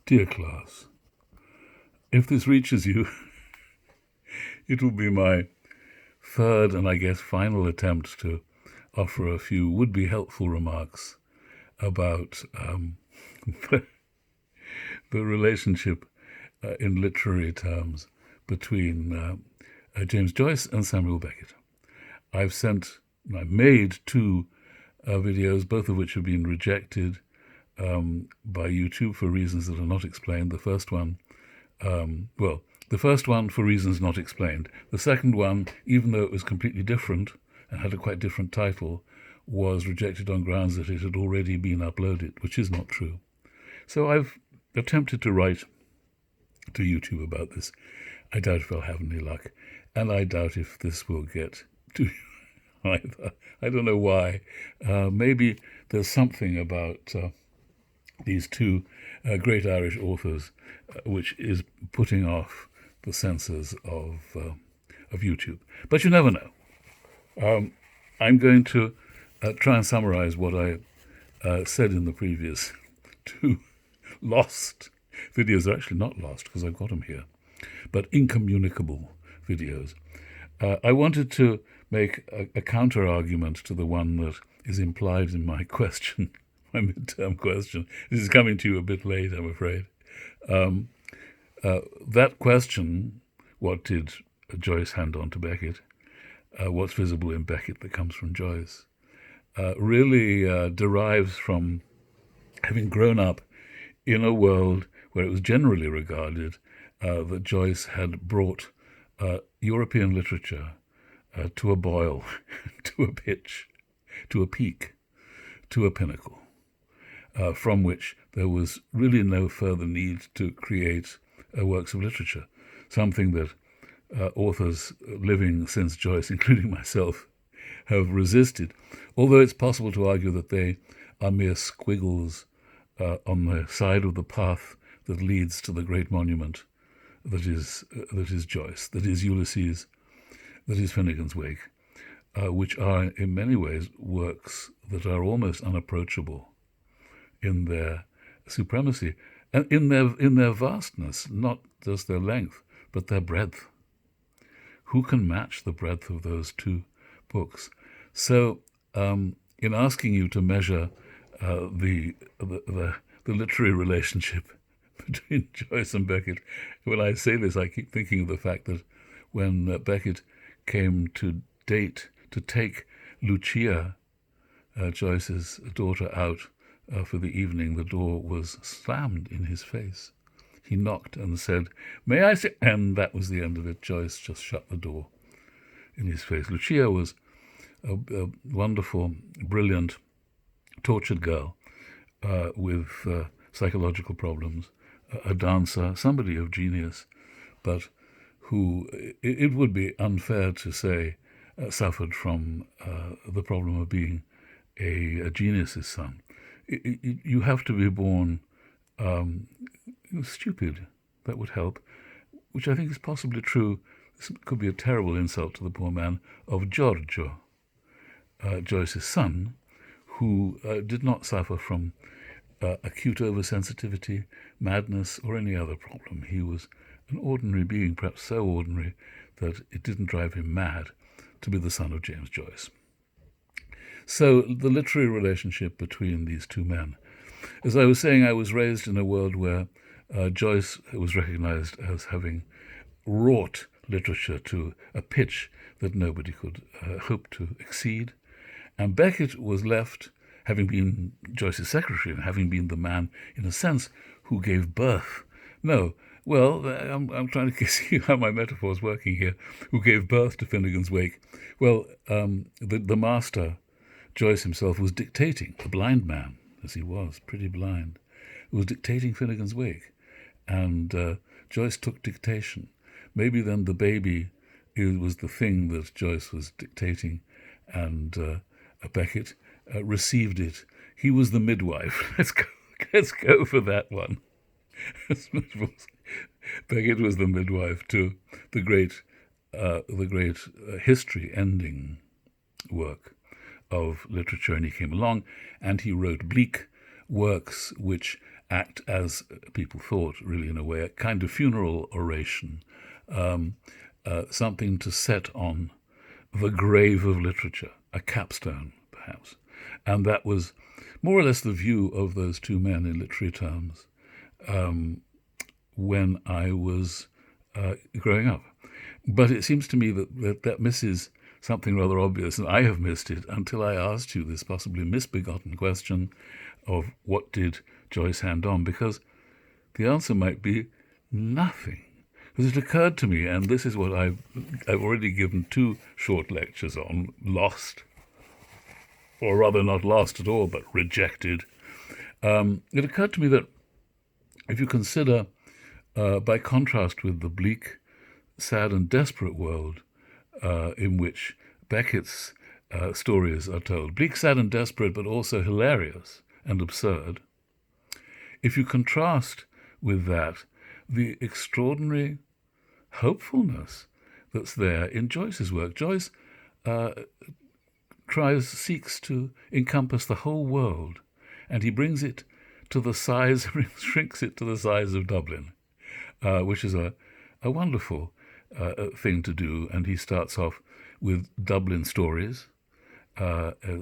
Dear class, if this reaches you, it will be my third and I guess final attempt to offer a few would-be helpful remarks about the relationship in literary terms between James Joyce and Samuel Beckett. I made two videos, both of which have been rejected by YouTube for reasons that are not explained. The first one, for reasons not explained. The second one, even though it was completely different and had a quite different title, was rejected on grounds that it had already been uploaded, which is not true. So I've attempted to write to YouTube about this. I doubt if I'll have any luck, and I doubt if this will get to you either. I don't know why. Maybe there's something about these two great Irish authors which is putting off the censors of YouTube. But you never know. I'm going to try and summarize what I said in the previous two lost videos. They're actually not lost because I've got them here, but incommunicable videos. I wanted to make a counter-argument to the one that is implied in my question, my midterm question. This is coming to you a bit late, I'm afraid. That question, what did Joyce hand on to Beckett? What's visible in Beckett that comes from Joyce? Really derives from having grown up in a world where it was generally regarded that Joyce had brought European literature to a boil, to a pitch, to a peak, to a pinnacle, from which there was really no further need to create works of literature, something that authors living since Joyce, including myself, have resisted, although it's possible to argue that they are mere squiggles on the side of the path that leads to the great monument that is Joyce, that is Ulysses, that is Finnegan's Wake, which are in many ways works that are almost unapproachable in their supremacy and in their vastness, not just their length, but their breadth. Who can match the breadth of those two books? So, in asking you to measure the literary relationship between Joyce and Beckett, when I say this, I keep thinking of the fact that when Beckett came to take Lucia, Joyce's daughter, out for the evening, the door was slammed in his face. He knocked and said, "May I say?" And that was the end of it. Joyce just shut the door in his face. Lucia was a wonderful, brilliant, tortured girl with psychological problems, a dancer, somebody of genius, but who, it would be unfair to say, suffered from the problem of being a genius's son. You have to be born stupid. That would help, which I think is possibly true. This could be a terrible insult to the poor man, of Giorgio, Joyce's son, who did not suffer from acute oversensitivity, madness, or any other problem. He was an ordinary being, perhaps so ordinary that it didn't drive him mad to be the son of James Joyce. So the literary relationship between these two men. As I was saying, I was raised in a world where Joyce was recognized as having wrought literature to a pitch that nobody could hope to exceed. And Beckett was left, having been Joyce's secretary and having been the man, in a sense, who gave birth. No, well, I'm trying to see how my metaphor is working here. Who gave birth to Finnegan's Wake? Well, the master, Joyce himself, was dictating, a blind man, as he was, pretty blind, was dictating Finnegan's Wake. And Joyce took dictation. Maybe then the baby was the thing that Joyce was dictating, and Beckett received it. He was the midwife. Let's go for that one. Beckett was the midwife to the great history-ending work of literature, and he came along and he wrote bleak works which act as people thought, really, in a way, a kind of funeral oration, something to set on the grave of literature, a capstone, perhaps. And that was more or less the view of those two men in literary terms when I was growing up. But it seems to me that misses something rather obvious, and I have missed it until I asked you this possibly misbegotten question of what did Joyce hand on, because the answer might be nothing. Because it occurred to me, and this is what I've already given 2 short lectures on, lost, or rather not lost at all, but rejected. It occurred to me that if you consider, by contrast with the bleak, sad and desperate world in which Beckett's stories are told, bleak, sad and desperate, but also hilarious and absurd, if you contrast with that the extraordinary hopefulness that's there in Joyce's work. Joyce seeks to encompass the whole world, and he brings it to the size, shrinks it to the size of Dublin, which is a wonderful thing to do. And he starts off with Dublin stories,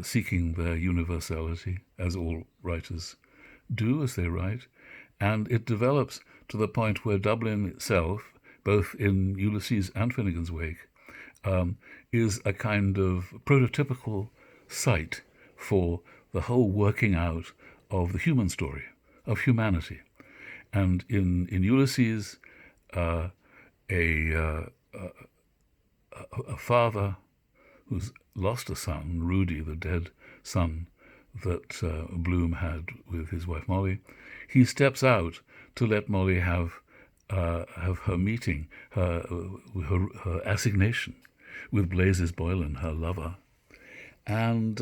seeking their universality, as all writers do as they write, and it develops to the point where Dublin itself, both in Ulysses and Finnegan's Wake, is a kind of prototypical site for the whole working out of the human story, of humanity. And in Ulysses, a father who's lost a son, Rudy, the dead son that Bloom had with his wife Molly, he steps out to let Molly have her meeting, her assignation with Blazes Boylan, her lover, and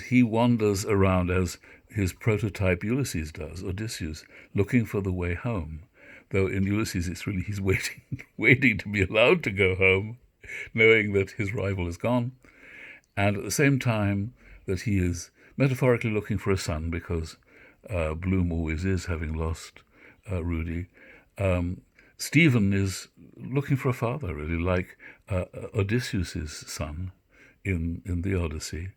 he wanders around as his prototype Ulysses does, Odysseus, looking for the way home. Though in Ulysses it's really he's waiting to be allowed to go home, knowing that his rival is gone, and at the same time that he is metaphorically looking for a son, because Bloom always is, having lost Rudy. Stephen is looking for a father, really, like Odysseus' son in the Odyssey,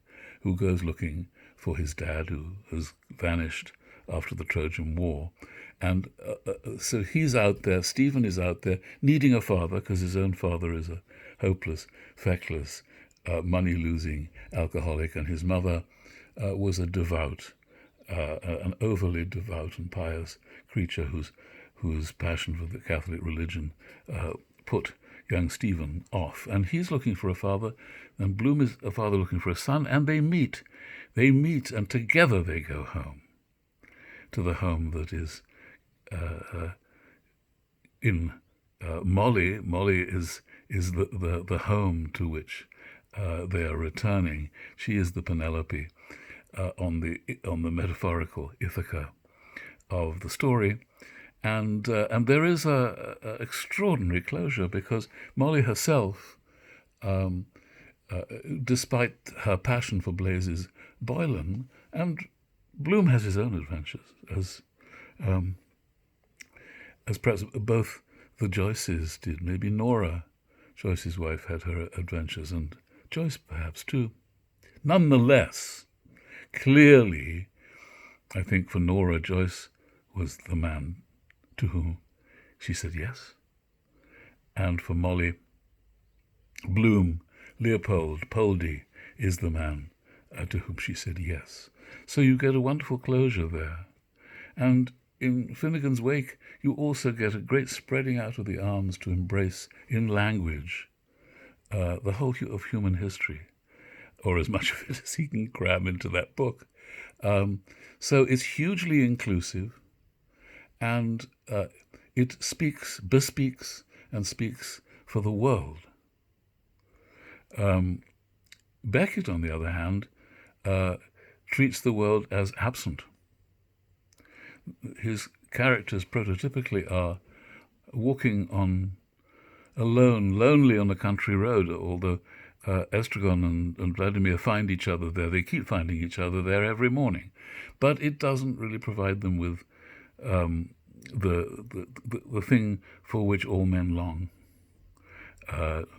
who goes looking for his dad, who has vanished after the Trojan War. And so he's out there, Stephen is out there, needing a father, because his own father is a hopeless, feckless, money-losing alcoholic, and his mother was a devout, an overly devout and pious creature whose passion for the Catholic religion put young Stephen off. And he's looking for a father, and Bloom is a father looking for a son, and they meet, and together they go home, to the home that is in Molly. Molly is the home to which they are returning. She is the Penelope on the metaphorical Ithaca of the story, and there is a extraordinary closure, because Molly herself, despite her passion for Blazes Boylan, and Bloom has his own adventures, as perhaps both the Joyces did. Maybe Nora, Joyce's wife, had her adventures, and Joyce perhaps too. Nonetheless, clearly, I think for Nora, Joyce was the man to whom she said yes. And for Molly, Bloom, Leopold, Poldy, is the man to whom she said yes. So you get a wonderful closure there. And in Finnegan's Wake, you also get a great spreading out of the arms to embrace, in language, the whole of human history, or as much of it as he can cram into that book. So it's hugely inclusive, and it bespeaks and speaks for the world. Beckett, on the other hand, treats the world as absent. His characters prototypically are walking on alone, lonely on a country road, although Estragon and Vladimir find each other there. They keep finding each other there every morning. But it doesn't really provide them with the thing for which all men long.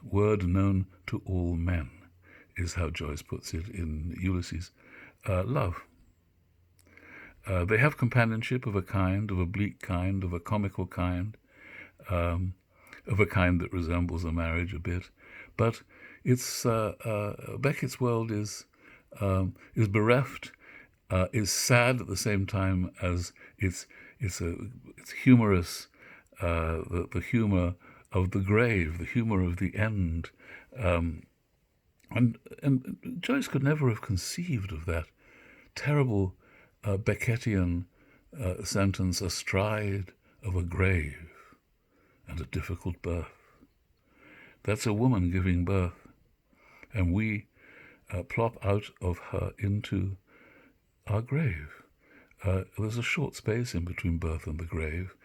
Word known to all men is how Joyce puts it in Ulysses. Love. They have companionship of a kind, of a bleak kind, of a comical kind, of a kind that resembles a marriage a bit. But it's Beckett's world is bereft, is sad at the same time as it's humorous, the humor of the grave, the humor of the end, and Joyce could never have conceived of that terrible Beckettian sentence, astride of a grave and a difficult birth. That's a woman giving birth, and we plop out of her into our grave. There's a short space in between birth and the grave.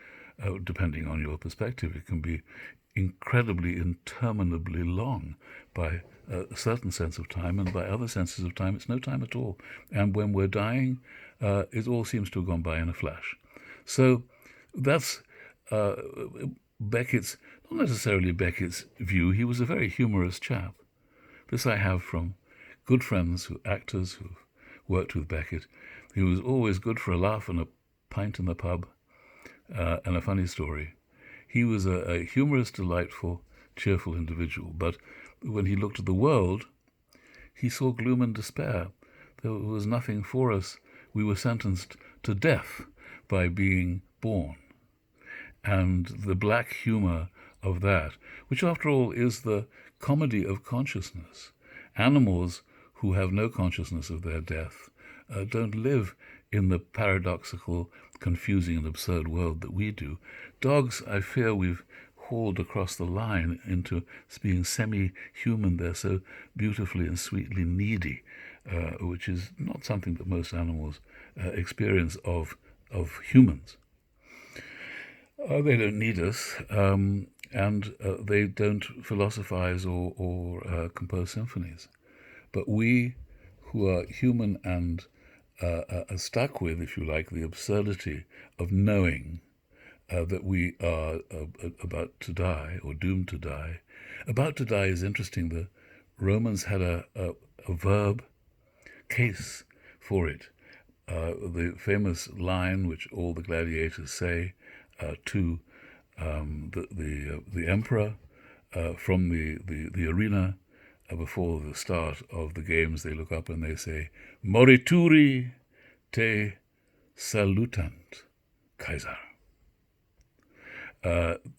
Depending on your perspective, it can be incredibly, interminably long by a certain sense of time, and by other senses of time, it's no time at all. And when we're dying, it all seems to have gone by in a flash. So that's Beckett's, not necessarily Beckett's view. He was a very humorous chap. This I have from good friends, actors who've worked with Beckett. He was always good for a laugh and a pint in the pub, and a funny story. He was a humorous, delightful, cheerful individual, but when he looked at the world, he saw gloom and despair. There was nothing for us. We were sentenced to death by being born. And the black humor of that, which after all is the comedy of consciousness. Animals who have no consciousness of their death don't live in the paradoxical, confusing and absurd world that we do. Dogs, I fear we've hauled across the line into being semi-human. They're so beautifully and sweetly needy, which is not something that most animals experience of humans. They don't need us, and they don't philosophize or compose symphonies. But we, who are human and are stuck with, if you like, the absurdity of knowing that we are about to die or doomed to die. About to die is interesting. The Romans had a verb case for it. The famous line which all the gladiators say to the emperor from the arena before the start of the games, they look up and they say, "Morituri te salutant, Kaiser."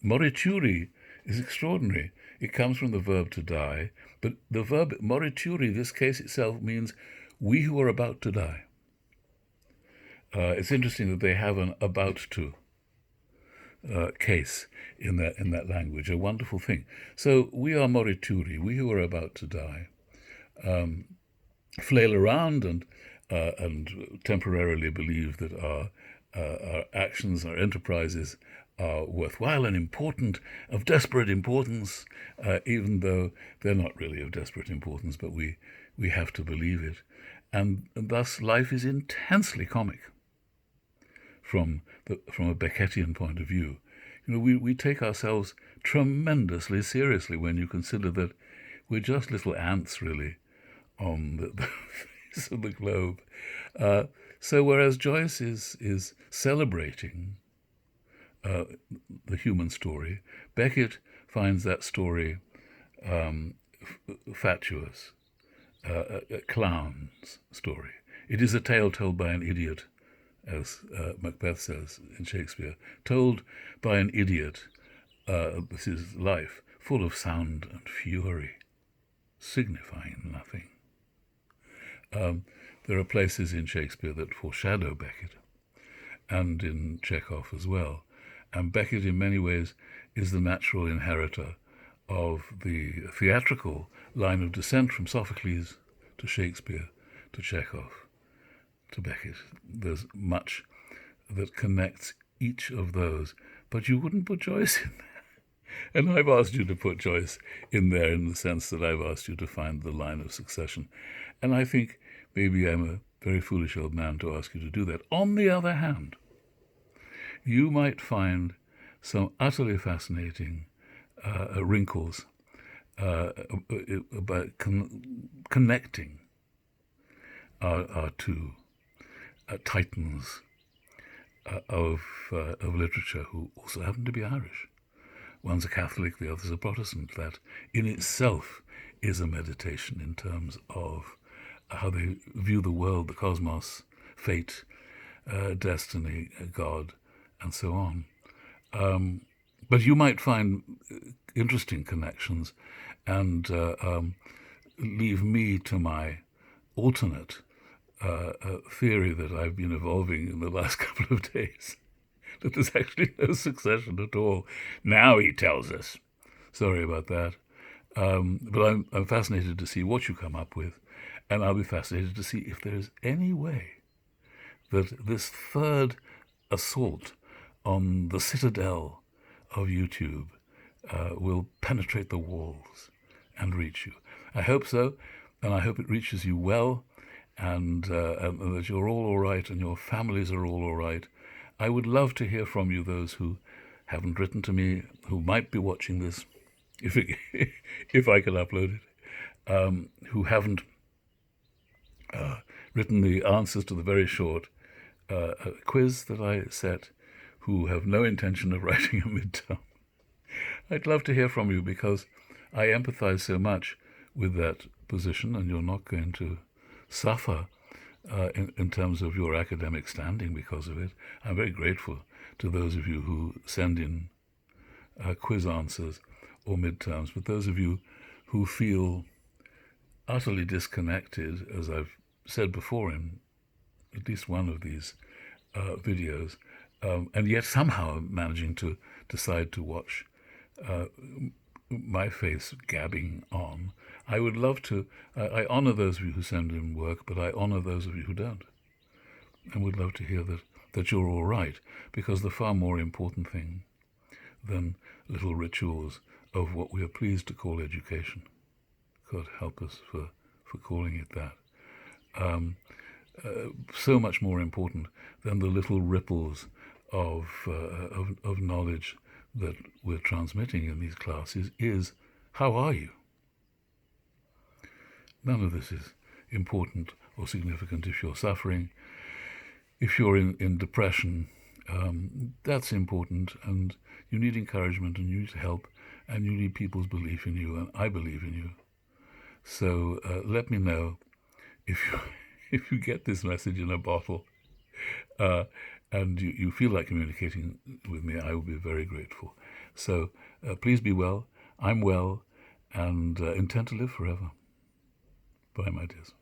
Morituri is extraordinary. It comes from the verb to die, but the verb morituri, this case itself, means we who are about to die. It's interesting that they have an about to case in that language, a wonderful thing. So we are morituri, we who are about to die, flail around and temporarily believe that our actions, our enterprises are worthwhile and important, of desperate importance, even though they're not really of desperate importance, but we have to believe it. And thus life is intensely comic from a Beckettian point of view. You know, we take ourselves tremendously seriously when you consider that we're just little ants, really, on the face of the globe. So whereas Joyce is celebrating the human story, Beckett finds that story fatuous, a clown's story. It is a tale told by an idiot, as Macbeth says in Shakespeare, told by an idiot. This is life, full of sound and fury, signifying nothing. There are places in Shakespeare that foreshadow Beckett, and in Chekhov as well. And Beckett, in many ways, is the natural inheritor of the theatrical line of descent from Sophocles to Shakespeare to Chekhov to Beckett. There's much that connects each of those, but you wouldn't put Joyce in there. And I've asked you to put Joyce in there in the sense that I've asked you to find the line of succession. And I think maybe I'm a very foolish old man to ask you to do that. On the other hand, you might find some utterly fascinating wrinkles about connecting our two titans of literature who also happen to be Irish. One's a Catholic, the other's a Protestant. That in itself is a meditation in terms of how they view the world, the cosmos, fate, destiny, God, and so on. But you might find interesting connections and leave me to my alternate theory that I've been evolving in the last couple of days, that there's actually no succession at all. Now he tells us. Sorry about that. But I'm fascinated to see what you come up with, and I'll be fascinated to see if there's any way that this third assault on the citadel of YouTube will penetrate the walls and reach you. I hope so, and I hope it reaches you well, and that you're all right and your families are all right. I would love to hear from you, those who haven't written to me, who might be watching this, if I can upload it, who haven't written the answers to the very short quiz that I set, who have no intention of writing a midterm. I'd love to hear from you because I empathize so much with that position, and you're not going to suffer in terms of your academic standing because of it. I'm very grateful to those of you who send in quiz answers or midterms, but those of you who feel utterly disconnected, as I've said before in at least one of these videos, and yet somehow managing to decide to watch my face gabbing on. I would love to, I honor those of you who send in work, but I honor those of you who don't, and would love to hear that you're all right, because the far more important thing than little rituals of what we are pleased to call education, God help us for calling it that, so much more important than the little ripples of knowledge that we're transmitting in these classes is, how are you? None of this is important or significant if you're suffering. If you're in depression, that's important, and you need encouragement, and you need help, and you need people's belief in you, and I believe in you. So let me know if you get this message in a bottle, and you feel like communicating with me. I will be very grateful. So please be well. I'm well, and intend to live forever. Bye, my dears.